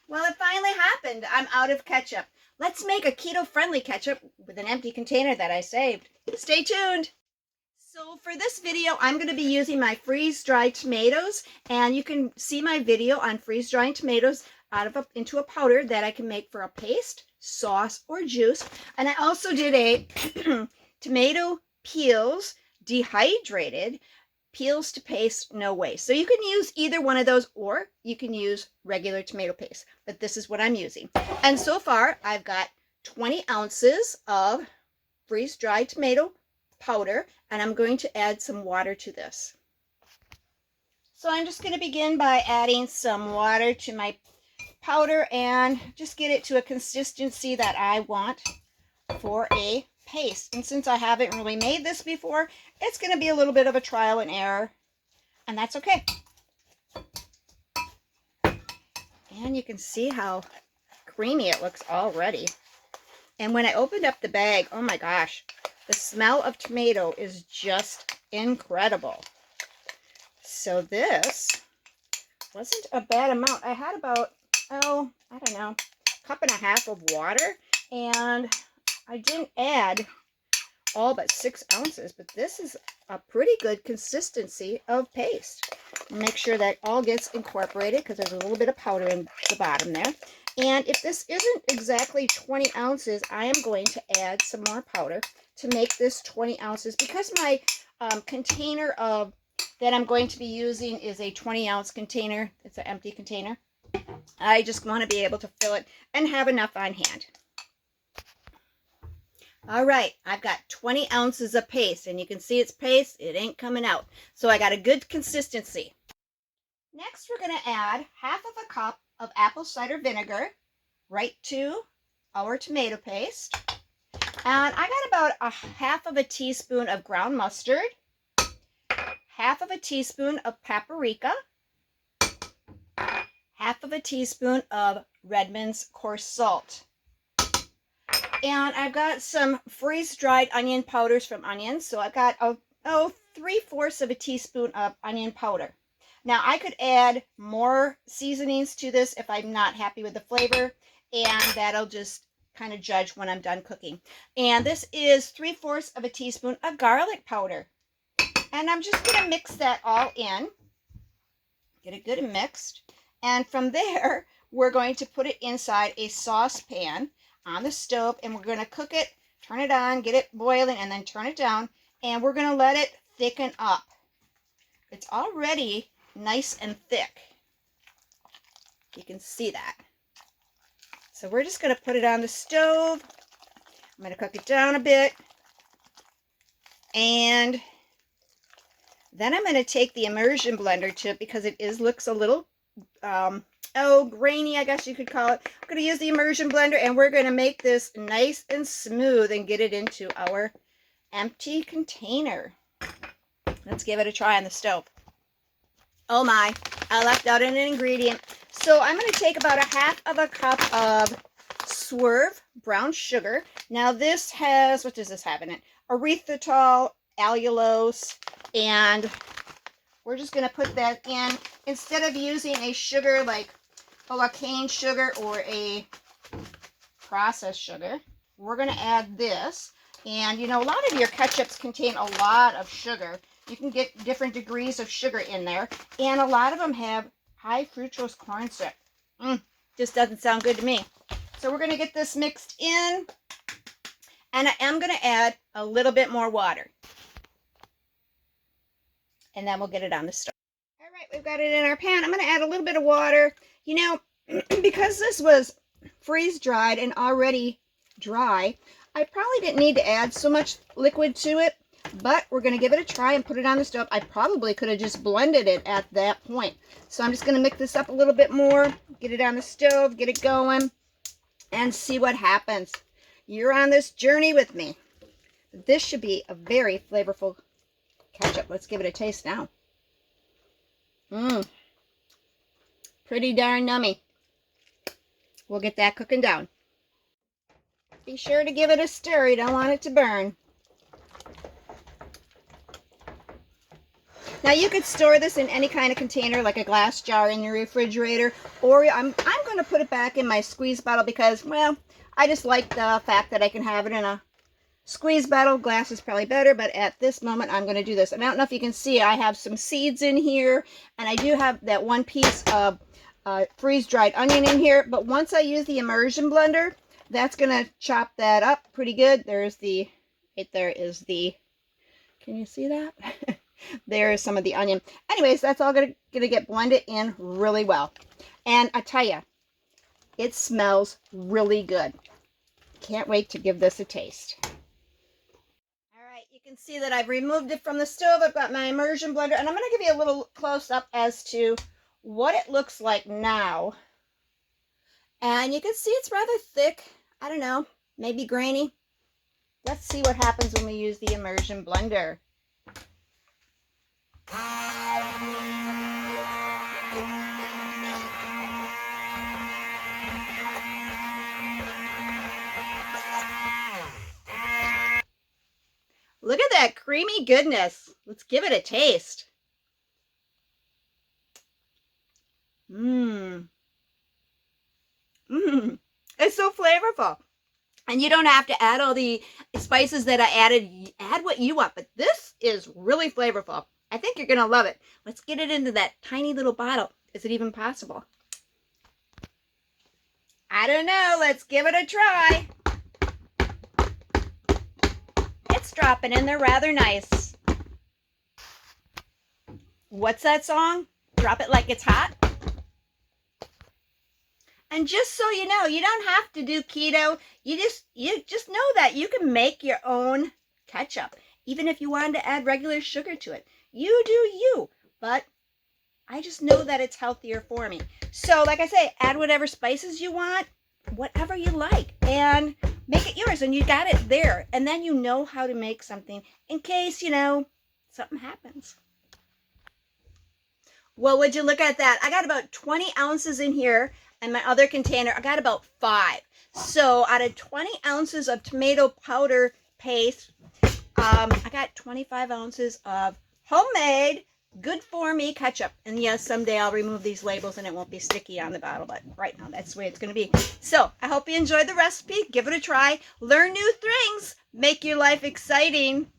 Well, it finally happened. I'm out of ketchup. Let's make a keto-friendly ketchup with an empty container that I saved. Stay tuned. So for this video, I'm going to be using my freeze-dried tomatoes, and you can see my video on freeze-drying tomatoes into a powder that I can make for a paste, sauce, or juice. And I also did a tomato peels dehydrated, peels to paste, no waste. So you can use either one of those, or you can use regular tomato paste, but this is what I'm using. And so far, I've got 20 ounces of freeze-dried tomato powder, and I'm going to add some water to this. So I'm just going to begin by adding some water to my powder and just get it to a consistency that I want for a paste. And since I haven't really made this before, it's going to be a little bit of a trial and error, and that's okay. And you can see how creamy it looks already. And when I opened up the bag, oh my gosh, the smell of tomato is just incredible. So this wasn't a bad amount. I had about, I don't know, a cup and a half of water, and I didn't add all but 6 ounces, but this is a pretty good consistency of paste. Make sure that all gets incorporated because there's a little bit of powder in the bottom there. And if this isn't exactly 20 ounces, I am going to add some more powder to make this 20 ounces. Because my container that I'm going to be using is a 20-ounce container. It's an empty container. I just want to be able to fill it and have enough on hand. All right, I've got 20 ounces of paste, and you can see it's paste. It ain't coming out. So I got a good consistency. Next, we're going to add half of a cup of apple cider vinegar right to our tomato paste. And I got about a half of a teaspoon of ground mustard, half of a teaspoon of paprika, half of a teaspoon of Redmond's coarse salt. And I've got some freeze-dried onion powders from onions. So I've got 3/4 of a teaspoon of onion powder. Now I could add more seasonings to this if I'm not happy with the flavor, and that'll just kind of judge when I'm done cooking. And this is 3/4 of a teaspoon of garlic powder. And I'm just going to mix that all in. Get it good and mixed. And from there, we're going to put it inside a saucepan on the stove, and we're going to cook it, turn it on, get it boiling, and then turn it down, and we're going to let it thicken up. It's already nice and thick. You can see that. So we're just going to put it on the stove. I'm going to cook it down a bit, and then I'm going to take the immersion blender to it because it looks a little grainy, I guess you could call it. I'm going to use the immersion blender, and we're going to make this nice and smooth and get it into our empty container. Let's give it a try on the stove. Oh my, I left out an ingredient. So I'm going to take about a half of a cup of Swerve brown sugar. Now this has, what does this have in it? Erythritol, allulose, and we're just going to put that in. Instead of using a sugar like a cane sugar or a processed sugar, we're going to add this. And you know, a lot of your ketchups contain a lot of sugar. You can get different degrees of sugar in there, and a lot of them have high fructose corn syrup. Just doesn't sound good to me. So we're going to get this mixed in, and I am going to add a little bit more water. And then we'll get it on the stove. All right, we've got it in our pan. I'm going to add a little bit of water. You know, because this was freeze-dried and already dry, I probably didn't need to add so much liquid to it, but we're going to give it a try and put it on the stove. I probably could have just blended it at that point. So I'm just going to mix this up a little bit more, get it on the stove, get it going, and see what happens. You're on this journey with me. This should be a very flavorful ketchup. Let's give it a taste now. Pretty darn yummy. We'll get that cooking down. Be sure to give it a stir. You don't want it to burn. Now you could store this in any kind of container, like a glass jar in your refrigerator, or I'm going to put it back in my squeeze bottle because, well, I just like the fact that I can have it in a squeeze bottle. Glass is probably better, but at this moment I'm going to do this. And I don't know if you can see, I have some seeds in here, and I do have that one piece of freeze-dried onion in here. But once I use the immersion blender, that's going to chop that up pretty good. There's the, right there is the, can you see that? There's some of the onion. Anyways, that's all gonna get blended in really well. And I tell you, it smells really good. Can't wait to give this a taste. All right, you can see that I've removed it from the stove. I've got my immersion blender, and I'm gonna give you a little close-up as to what it looks like now. And you can see it's rather thick. I don't know, maybe grainy. Let's see what happens when we use the immersion blender. Look at that creamy goodness. Let's give it a taste. It's so flavorful. And you don't have to add all the spices that I added. Add what you want, but this is really flavorful. I think you're going to love it. Let's get it into that tiny little bottle. Is it even possible? I don't know. Let's give it a try. It's dropping in there rather nice. What's that song? Drop it like it's hot. And just so you know, you don't have to do keto. You just know that you can make your own ketchup, even if you wanted to add regular sugar to it. You do you, but I just know that it's healthier for me. So like I say, add whatever spices you want, whatever you like, and make it yours, and you got it there. And then you know how to make something in case, you know, something happens. Well, would you look at that? I got about 20 ounces in here, and my other container, I got about 5. So out of 20 ounces of tomato powder paste, I got 25 ounces of homemade, good for me ketchup. And yes, someday I'll remove these labels and it won't be sticky on the bottle, but right now that's the way it's going to be. So I hope you enjoyed the recipe. Give it a try. Learn new things. Make your life exciting.